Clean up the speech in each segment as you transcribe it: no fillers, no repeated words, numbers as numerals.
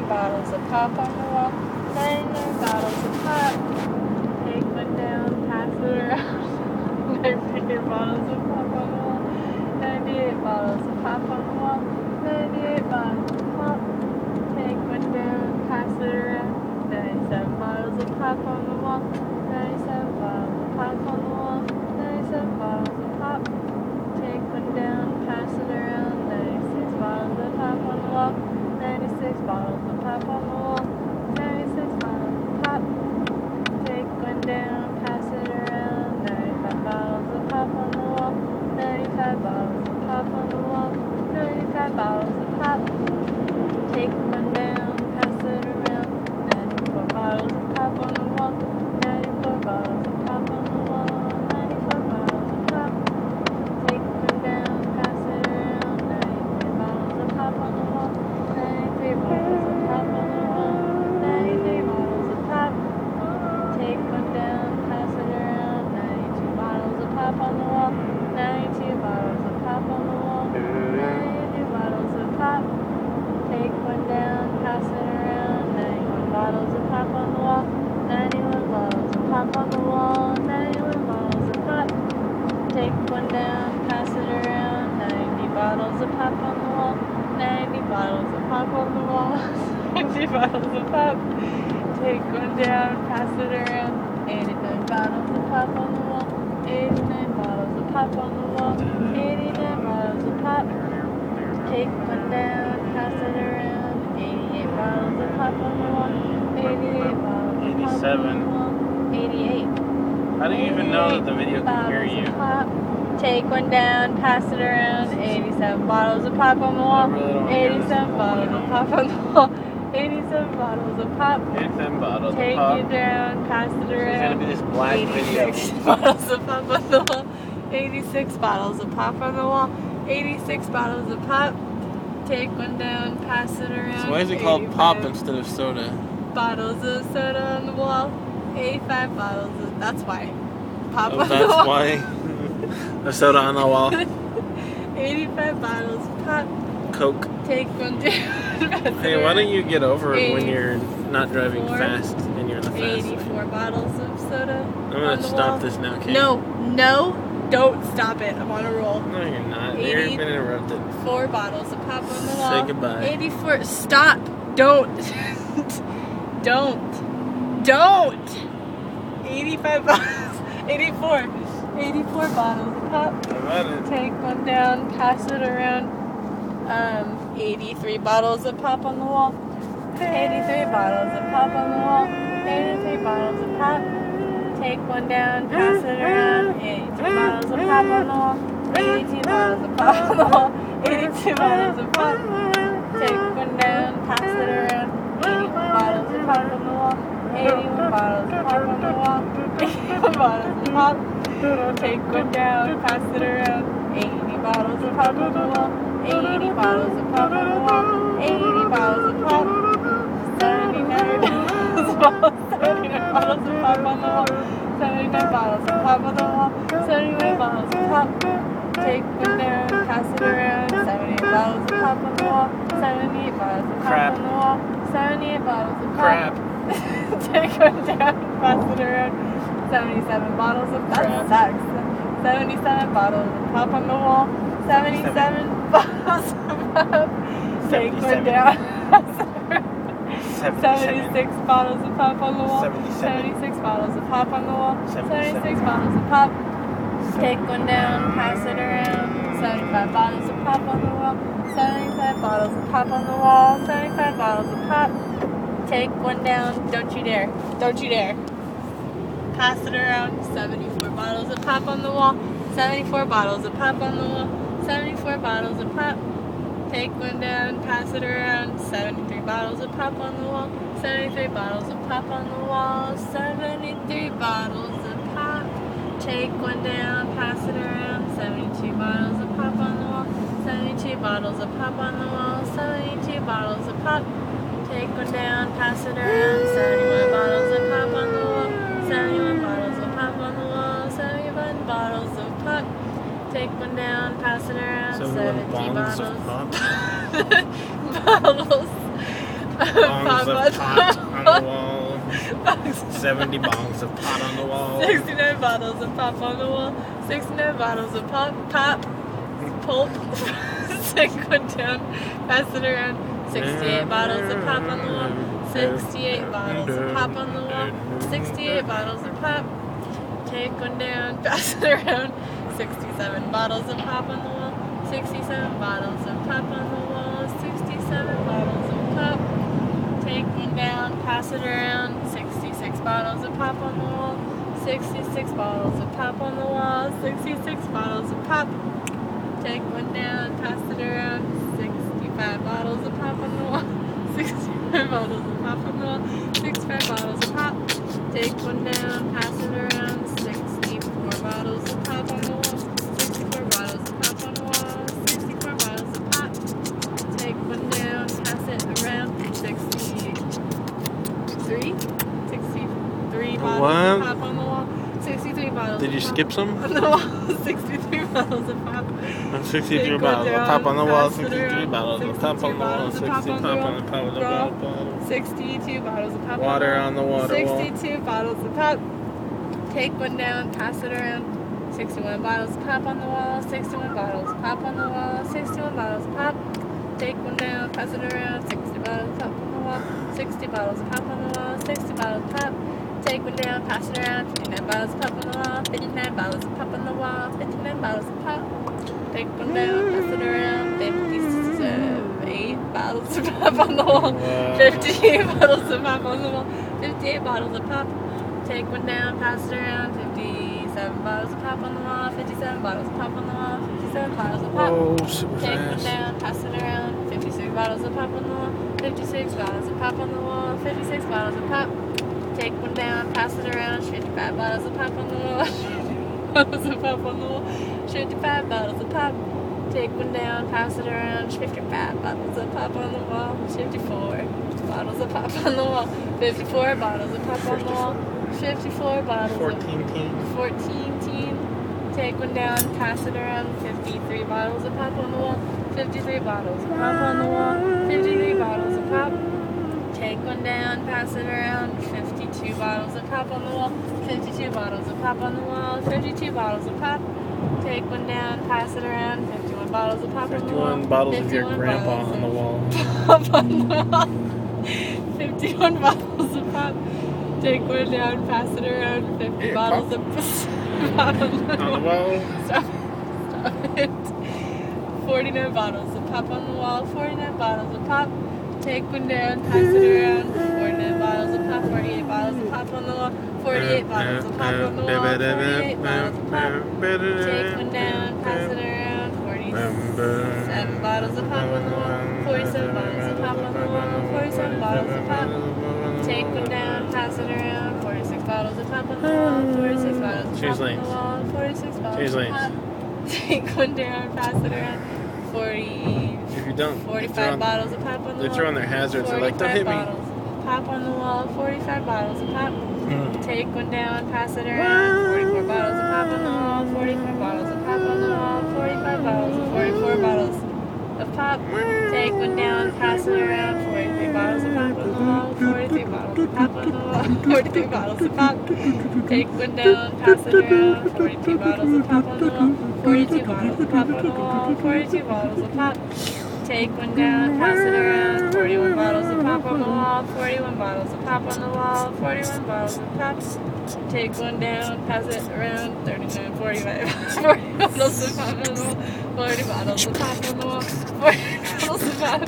bottles of pop on the wall. 99 bottles of pop. Take one down, pass it around. 98 bottles of pop on the wall. 98 bottles of pop on the wall. 98 bottles of pop. Take one down, pass it around. 97 bottles of pop on the wall. 97 bottles of pop on the wall. 97 bottles of pop. Take one down, pass it around. 96 bottles of pop on the wall. 96 bottles of pop on the wall. 96 bottles of pop. Take one down, pass it around. 95 bottles of pop on the wall. 95 bottles of pop on the wall. 95 bottles of pop. Take one down, pass it around. 94 bottles of pop on the wall. 94 bottles of pop on the wall. 94 bottles of pop. Take one down, pass it around. 93 bottles of pop on the wall. 93 bottles of pop on the wall. 93 bottles of pop. Take one down, pass it around. 92 bottles of pop on the wall. 92 bottles of pop on the wall. 92 bottles of pop. Take one down, pass it around. 91 bottles of pop on the wall. 91 bottles of pop on the wall. 91 bottles of pop. Take one down, pass it around. 90 bottles of pop on the wall. 90 bottles of pop on the wall. 90 bottles of pop. Take one down, pass it around. 89 bottles of pop on the wall. 89 bottles of pop on the wall. 89 bottles of pop. Take one down, pass it around. 88 bottles of pop on the wall. 88 bottles of pop on the wall. 88. How do you even know that the video can hear you? Pop. Take one down, pass it around. 87 bottles of pop on the wall. 87 bottles of pop on the wall. 87 bottles of pop. 87 bottles Take of pop. it down, pass it There's around. gonna be this black 86 video. bottles of pop on the wall. 86 bottles of pop on the wall. 86 bottles of pop. Take one down, pass it around. So why is it called pop 85 instead of soda? bottles of soda on the wall. 85 bottles of, that's why. Pop Oh, on the that's wall. why. The soda on the wall. 85 bottles of pop. Coke. Take one down. Hey, why don't you get over it when 80. you're not driving 84. fast and you're in the fast lane? 84 bottles of soda. I'm on gonna the stop wall. this now, okay? No, don't stop it. I'm on a roll. No, you're not. 80. You've been interrupted. 4 bottles of pop on the wall. Say goodbye. 84. Stop. Don't. Don't. 85 bottles. 84. 84 bottles of pop. About it. Take one down, pass it around. 83 bottles of pop on the wall. 83 bottles of pop on the wall. 83 bottles of pop. Take one down, pass it around. 82 bottles of pop on the wall. 82 bottles of pop on the wall. 82 bottles of pop. Take one down, pass it around. 81 bottles of pop on the wall. 81 bottles of pop on the wall. 81 bottles of pop. Take one down, pass it around. 80 bottles of pop on the wall. 80 bottles of pop on the wall. 80 bottles of pop. 79 bottles of pop. 79 bottles of pop on the wall. 79 bottles of pop on the wall. 79 bottles of pop. Take one down, pass it around. 78 bottles of pop on the wall. 78 bottles of pop Crap. on the wall. 78 bottles of pop. Crap. Take one down, pass it around. 77 bottles of Crap. that sucks. 77 bottles of pop on the wall. 77 bottles of pop. Take one 77. down. 77. 76 bottles of pop on the wall. 77. 76 bottles of pop on the wall. 77. 76 bottles of pop. Take one down, pass it around. 75 bottles of pop on the wall. 75 bottles of pop on the wall. 75 bottles of pop. Take one down. Don't you dare. Don't you dare. Pass it around. 74 bottles of pop on the wall. 74 bottles of pop on the wall. 74 bottles of pop. Take one down, pass it around. 73 bottles of pop on the wall. 73 bottles of pop on the wall. 73 bottles of pop. Take one down, pass it around. 72 bottles of pop on the wall. 72 bottles of pop on the wall. 72 bottles of pop. Take one down, pass it around. 71 bottles of pop on the wall. 71 bottles of pop on the wall. 71 bottles of pop. Take one down, pass it around. 70 bottles bottles. of pop. Bottles of of pot on the wall. 70 bottles of pot on the wall. 69 bottles of pop on the wall. 69 bottles of pop. Pulp. Take one down. Pass it around. 68 bottles of pop on the wall. 68 bottles of pop on the wall. 68 bottles of pop. Take one down. Pass it around. 67 bottles of pop on the wall. 67 bottles of pop on the wall. 67 bottles of pop. Take one down. Pass it around. 66 bottles of pop on the wall. 66 bottles of pop on the wall. 66 bottles of pop. Take one down. Pass it around. 65 bottles of pop on the wall. 65 bottles of pop on the wall. 65 bottles of pop. Take one down. Pass it around. 64 bottles of pop on the wall. 64 bottles of pop on the wall. 64 bottles of pop. Take one down. Pass it around. 63 bottles What? of pop on the wall. 63 bottles. Did you of pop skip some? on the wall? 63 bottles of pop. 63 bottles of pop on the wall. 63 bottles of pop on the wall. 60 pop on the wall. 62 bottles of pop Water on the water wall. 62 bottles of pop. Take one down, pass it around. 61 bottles of pop on the wall. 61 bottles of pop on the wall. 61 bottles of pop. Take one down, pass it around. 60 bottles of pop on the wall. 60 bottles of pop on the wall. 60 bottles of pop. Take one down, pass it around. 59 bottles of pop on the wall. 59 bottles of pop on the wall. 59 bottles of pop. Take one down, pass it around. 58 bottles of pop on the wall. 58 bottles of pop on the wall. 58 bottles of pop. Take one down, pass it around. 57 bottles of pop on the wall. 57 bottles of pop on the wall. 57 bottles of pop. Oh, super Take one fast. down, pass it around. 56 bottles of pop on the wall. 56 bottles of pop on the wall. 56 bottles of pop. Take one down, pass it around. 55 bottles of pop on the wall. 55 bottles of pop on the wall. 55 bottles of pop. Take one down, pass it around. 55 bottles of pop on the wall. 54 bottles of pop on the wall. 54 bottles of pop on the wall. 54 bottles 14 of team. 14 teen. Take one down, pass it around. 53 bottles of pop on the wall. 53 bottles of pop on the wall. 53 bottles of pop. Take one down, pass it around. 52 bottles of pop on the wall. 52 bottles of pop on the wall. 52 bottles of pop. Take one down, pass it around. 51 bottles of pop on the wall. 51 bottles of your 51 grandpa bottles on the wall. Pop on the wall. 51 bottles of pop. Take one down, pass it around. 50 Here, bottles pop. of pop on the On the wall. Stop it. 49 bottles of pop on the wall. 49 bottles of pop. Take one down, pass it around. 49 bottles of pop. 48 bottles of pop on the wall. 48 bottles of pop on the wall. 48 bottles of pop. Take one down, pass it around. 47 bottles of pop on the wall. 47 bottles of pop on the wall. 47 bottles of pop. Take one down, pass it around. 46 bottles of pop on the wall. 46 bottles of pop on the wall. 46 bottles of pop. Take one down, pass it around. 40. If you don't, 45 bottles of pop on the wall. they're throwing their hazards. They're like, don't hit me. bottles of pop on the wall. 45 bottles of pop. Take one down, pass it around. 44 bottles of pop on the wall. 44 bottles of pop on the wall. 45 bottles. 44 bottles of pop. Take one down, pass it around. 43 bottles of pop on the wall. 43 bottles of pop on the wall. 43 bottles of pop. Take one down, pass it around. 42 bottles of pop on the wall. 42 bottles of pop on the wall. 42 bottles of pop. Take one down, pass it around. 41 bottles of pop on the wall. 41 bottles of pop on the wall. 41 bottles of pop. Take one down, pass it around. 39, 45, 40 bottles of pop on the wall. 40 bottles of pop on the wall. 40 bottles of pop.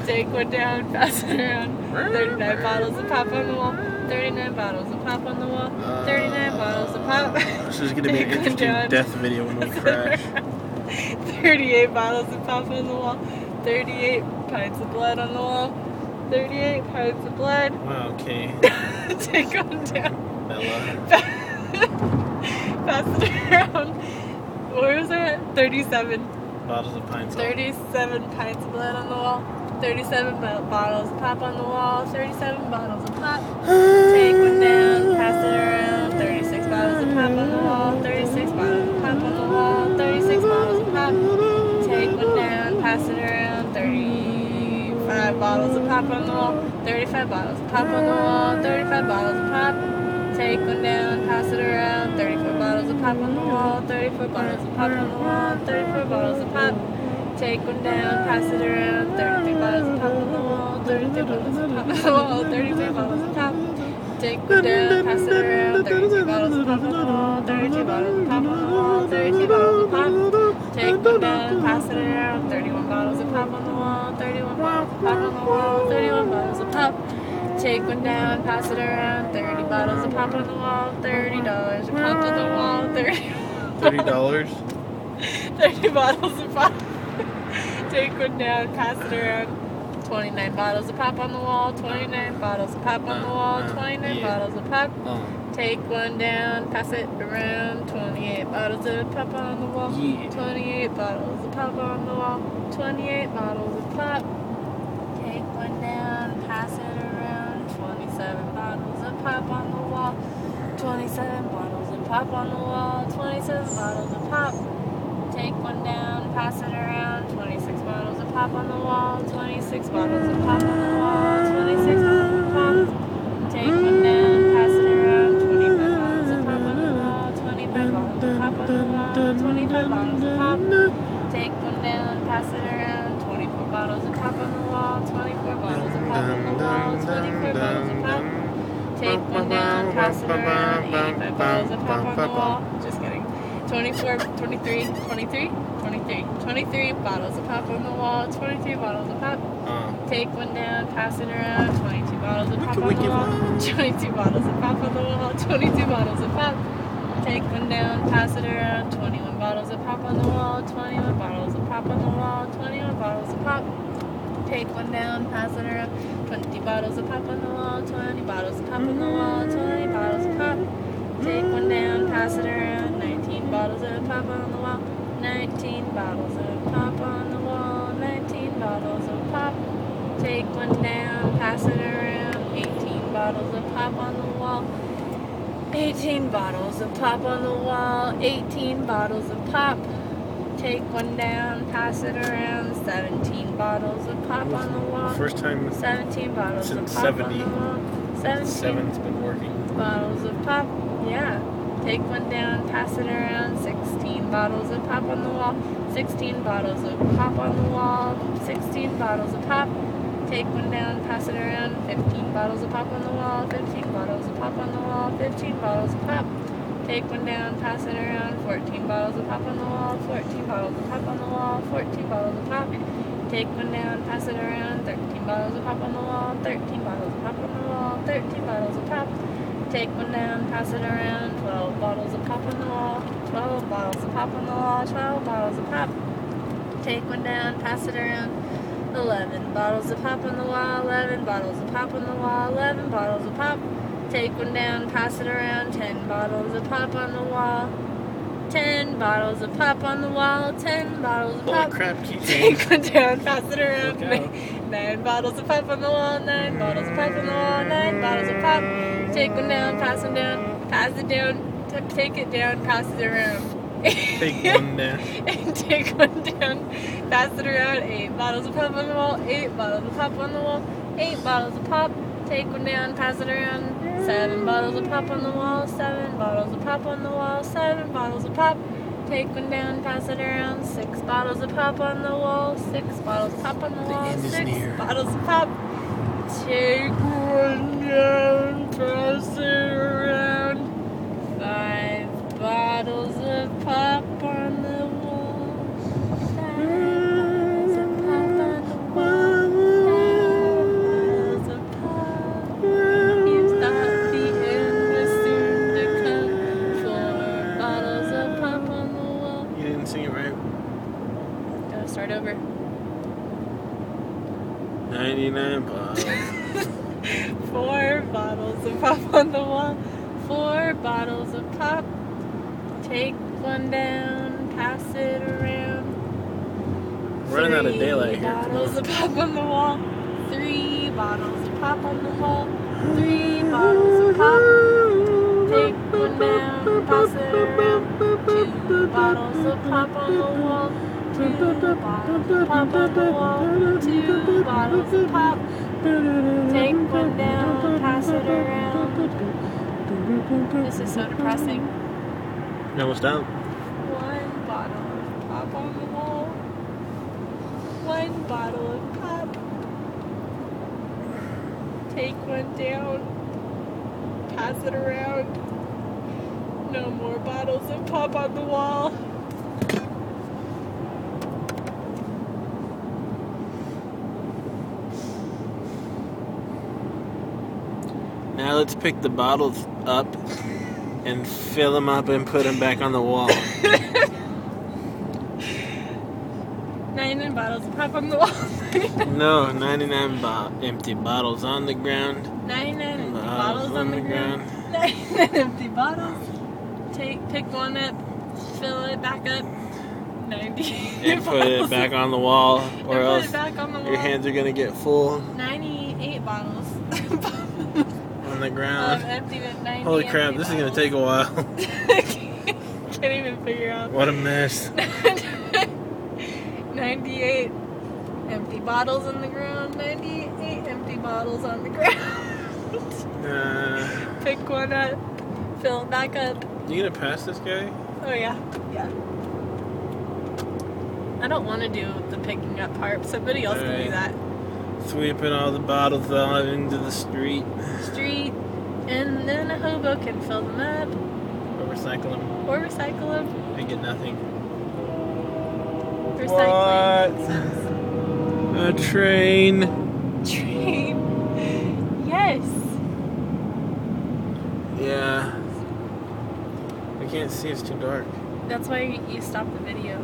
Take one down, pass it around. 39 bottles of pop on the wall. 39 bottles of pop on the wall. 39 bottles of pop. This is going to be an interesting death video when we crash. 38 bottles of pop on the wall. 38 pints of blood on the wall. 38 pints of blood. Wow, okay. Take one down. Bella. Pass it around. Where was it? 37. Bottles of pints. 37 pints of blood on the wall. 37 bottles of pop on the wall. 37 bottles of pop. Take one down. Pass it around. 36 bottles of pop on the wall. 36 bottles of pop on the wall. 36 bottles of pop. Take one down. Pass it around. 35 35 bottles of pop on the wall, 35 bottles of pop on the wall, 35 bottles of pop. Take one down, pass it around, 34 bottles of pop on the wall, 34 bottles of pop on the wall, 34 bottles of pop. Take one down, pass it around, 33 bottles of pop on the wall, 33 bottles of pop on the wall, 33 bottles of pop. Take one down, pass it around, 32 bottles of pop on the wall, 32 bottles of pop on the wall, 32 bottles of pop. Take one down, pass it around, 31 bottles of pop on the wall, 31 bottles of pop on the wall, 31 bottles of pop. Take one down, pass it around, 30 bottles of pop on the wall, $30 of pop on the wall, $30. 30 bottles of pop. Take one down, pass it around, 29 bottles of pop on the wall, 29 bottles of pop on the wall, 29 bottles of pop. Take one down, pass it around, 28 bottles of pop on the wall, 28 bottles of pop on the wall, 28 bottles of pop. Take one down, pass it around, 27 bottles of pop on the wall, 27 bottles of pop on the wall, 27 bottles of pop. Take one down, pass it around, 26 bottles of pop on the wall, 26 bottles of pop on the wall, 26 bottles of pop. Take one down, pass it around, 25 bottles of pop on the wall, 25 bottles of pop on the wall, 25 bottles of pop. Take one down, pass it around, 24 bottles of pop on the wall, 24 bottles of pop on the wall, 24 bottles of pop. Take one down, pass it around, 85 bottles of pop on the wall. Just kidding. 23 bottles of pop on the wall, 23 bottles of pop. Take one down, pass it around, 22 bottles of pop on the wall, 22 bottles of pop on the wall, 22 bottles of pop. Take one down, pass it around, 21 bottles of pop on the wall, 21 bottles of pop on the wall, 21 bottles of pop. Take one down, pass it around, 20 bottles of pop on the wall, 20 bottles of pop on the wall, 20 bottles of pop. Take one down, pass it around, 19 bottles of pop on the wall, 19 bottles of pop on the wall, 19 bottles of pop. Take one down, pass it around, 18 bottles of pop on the wall, 18 bottles of pop on the wall, 18 bottles of pop. Take one down, pass it around, 17 bottles of pop on the wall. First time 17 bottles of since pop 70. on the wall. 17 Seven's been working. bottles of pop. Yeah. Take one down, pass it around, 16 bottles of pop on the wall, 16 bottles of pop on the wall, 16 bottles of pop. Take one down, pass it around, 15 bottles of pop on the wall, 15 bottles of pop on the wall, 15 bottles of pop. Take one down, pass it around, 14 bottles of pop on the wall, 14 bottles of pop on the wall, 14 bottles of pop. Take one down, pass it around, 13 bottles of pop on the wall, 13 bottles of pop on the wall, 13 bottles of pop. Take one down, pass it around, 12 bottles of pop on the wall, 12 bottles of pop on the wall, 12 bottles of pop. Take one down, pass it around, 11 bottles of pop on the wall, 11 bottles of pop on the wall, 11 bottles of pop. Take one down, pass it around, 10 bottles of pop on the wall, 10 bottles of pop on the wall, 10 bottles of pop. Holy crap, keep Take one down, pass it around, Look out. 9 bottles of pop on the wall, 9 bottles of pop on the wall, 9 bottles of pop. Take one down, pass it down, take it down, pass it around. Take one down. And take one down, pass it around, 8 bottles of pop on the wall, 8 bottles of pop on the wall, 8 bottles of pop. Take one down, pass it around, 7 bottles of pop on the wall, 7 bottles of pop on the wall, 7 bottles of pop. Take one down, pass it around, 6 bottles of pop on the wall, 6 bottles of pop on the wall, end is 6 near. bottles of pop. Take one down, pass it around, 5 bottles of pop on the wall, 5 bottles of pop on the wall, 5 bottles of pop. You thought the end was soon to come, 4 bottles of pop on the wall. You didn't sing it right. Gotta start over. 99 bottles. 4 bottles of pop on the wall, 4 bottles of pop. Take one down, pass it around. Running out of daylight 3 here. bottles of pop on the wall, 3 bottles of pop on the wall, 3 bottles of pop. Take one down, pass it around. 2 bottles of pop on the wall, 2 bottles of pop on the wall. 2 bottles of pop. Take one down, pass it around. This is so depressing. You almost out? 1 bottle of pop on the wall. 1 bottle of pop. Take one down, pass it around. No more bottles of pop on the wall. Now let's pick the bottles up and fill them up and put them back on the wall. 99 bottles of pop on the wall. No, 99 empty bottles on the ground. 99 empty bottles on the ground. 99 empty bottles. Pick one up, fill it back up. 90 And put it back on the wall, or and else put it back on the wall. your hands are gonna get full 98 bottles. on the ground. Empty with 90 Holy crap, this is gonna take a while. Can't even figure out. What a mess. 98 empty bottles on the ground. 98 empty bottles on the ground. Pick one up, fill it back up. You gonna pass this guy? Oh yeah. I don't want to do the picking up part. Somebody else can do that. Sweeping all the bottles out into the street. And then a hobo can fill them up. Or recycle them. Or recycle them. And get nothing. Recycling. What? A train. Train. Yes. Yeah. I can't see, it's too dark. That's why you stopped the video.